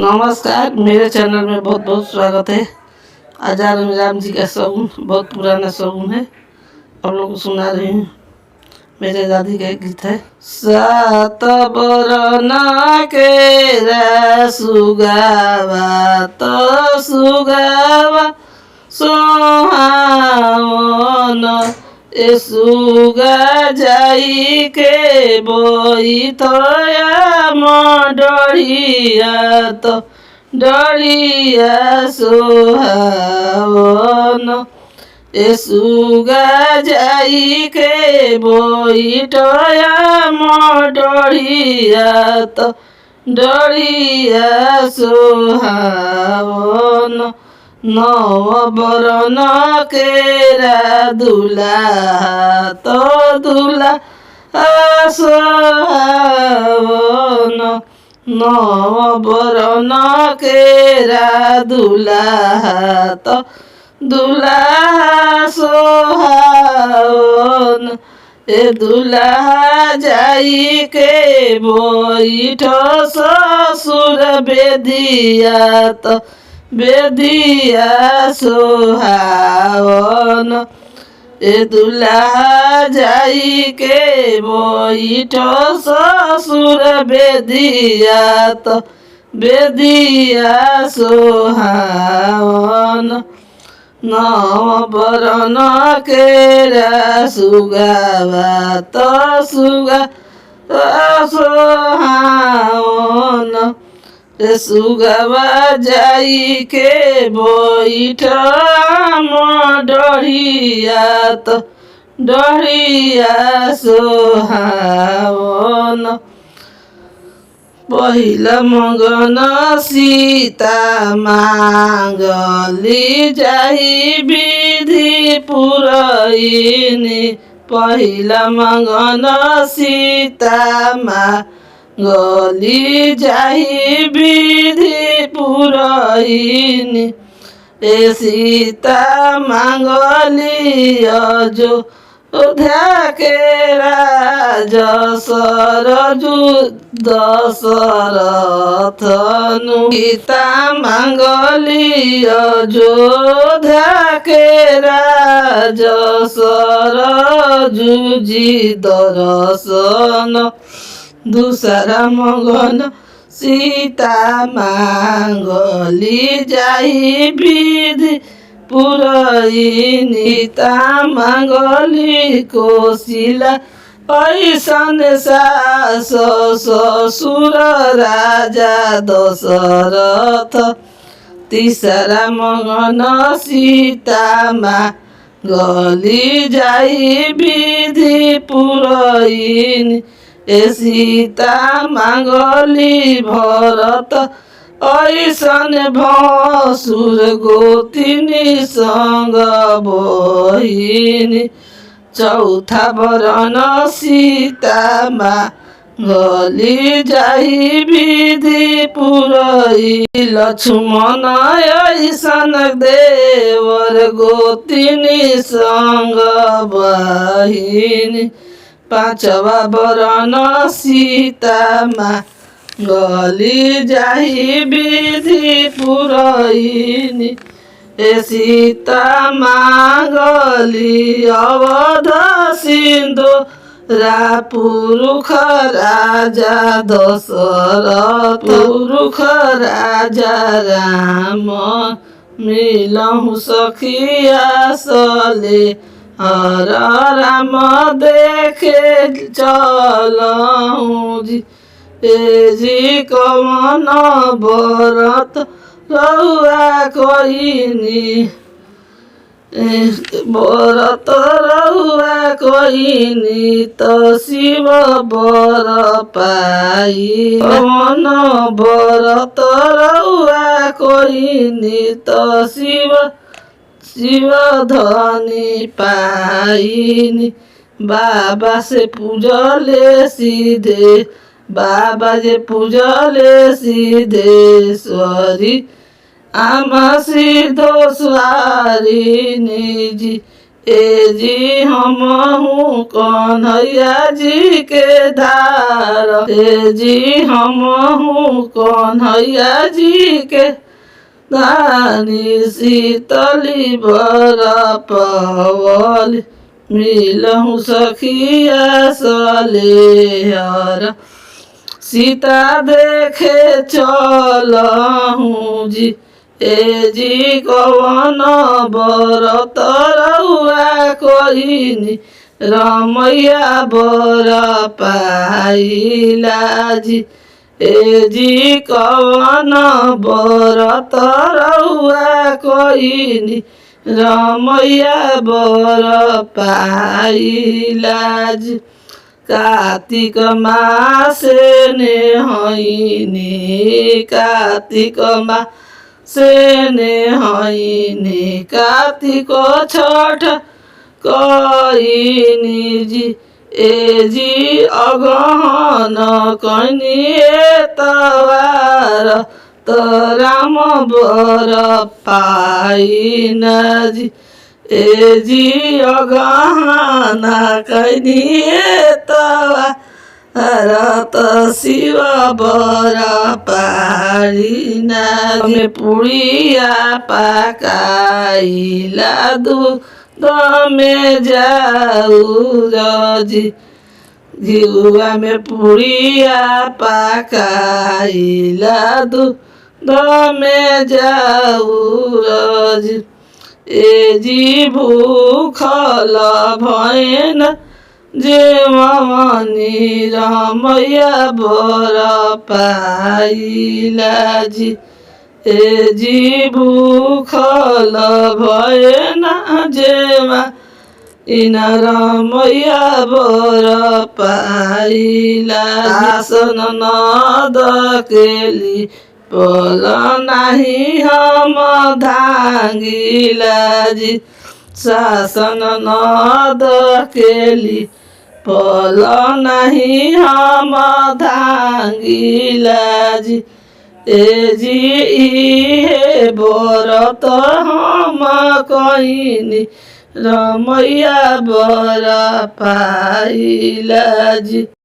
नमस्कार, मेरे चैनल में बहुत बहुत स्वागत है। आज राम जी का शगुन बहुत पुराना शगुन है, आप लोगों को सुना रही हूँ। मेरे दादी का एक गीत है। सात बरना के सुगावा तो सुगावा सोहावन ए सुगा जाई के बोई थया डरिया तो डरिया सोहावन ए सुगा जाई के बोई थया डरिया तो डरिया सोहावन नव बरन केरा दुला तो दुला सोहावन नव बरन केरा दुला तो दुला सोहावन ए दुला जाई के बैठ ससुर बेदिया तो बेदिया सोहावन ए दुल्हा जाई के बैठ ससुर बेदिया तो बेदिया सोहावन नव बरन केरा सुगावा तो सुगा सोहावन सुगवा जाई के बैठ डरिया तो डरिया सोहावन पहिला मगन सीता मांगली जाई विधि पुरैनी पहिला मगन सीता गली जाई विधि पुरैनी ए सीता मांगली जो अयोध्या के राज सरजु दशरथनु सीता मांगली अयोध्या के राज सरजु जी दर्शन दूसरा मगन सीता मांगली जाई विधि पुरैनी सीता मांगली कोशिला ऐसन सास ससुर राजा दशरथ तीसरा मगन सीता मांगली जाई विधि पुरैनी ए सीता मांगली भरत ऐसन भसुर गोतिनी संग बहिनी चौथा बरन सीता मांगली जाई विधि पुरैनी लक्ष्मण ऐसन देवर गोतिनी संग बहिनी पांचवा बरन सीता मांगली जाई विधि पुरैनी ए सीता मांगली अवध सिंधु पुरुष राजा दशरथ पुरुष राजा राम मिलहु सखिया सले हर राम देखे चलहु जी ए जी कमन बरत रहुआ कोइनी बरत रहुआ कोइनी तो शिव बर पाई कमन बरत रहुआ कोइनी तो शिव धनी पाइनी बाबा से पूजले सीधे बाबा जे पूजले सिद्धेश्वरी आमा सिद्धेश्वरी जी ए जी हमहू कन्हैया जी के धार, ए जी हमहू कन्हैया जी के दानी शीतली बरपवल मिलहु सखिया सलेहर, सीता देखे चलहु जी, ए जी कवन बरत रउआ कहिनी, रमैया बर पाइला जी, ए जी कवन बरत रउआ कहिनी, रमैया बर पाइला जी। कार्तिक मासे नेहैनी, कार्तिक मासे नेहैनी, कार्तिक छठ कहिनी जी, ए जी अगहन कनी एतवार, त राम बर पाइना जी, ए जी अगहन कनी एतवार, त शिव बर पाइना में पुड़िया पकाइला दूध में जाऊर जी, घिउआ में पुड़िया पकाइला दूध में जाऊर जी, ए जी भूखल भैन जे मनी रमैया बर पाइला जी, ए जी भूखल भैन जेमा इन रमैया बर पाइला, आसन नद केली पल नाही हम धांगिला जी, शासन नद केली पल नाही हम धांगिला जी, ए जी इहे बरत हम कहिनी, रमैया बर पाइला जी।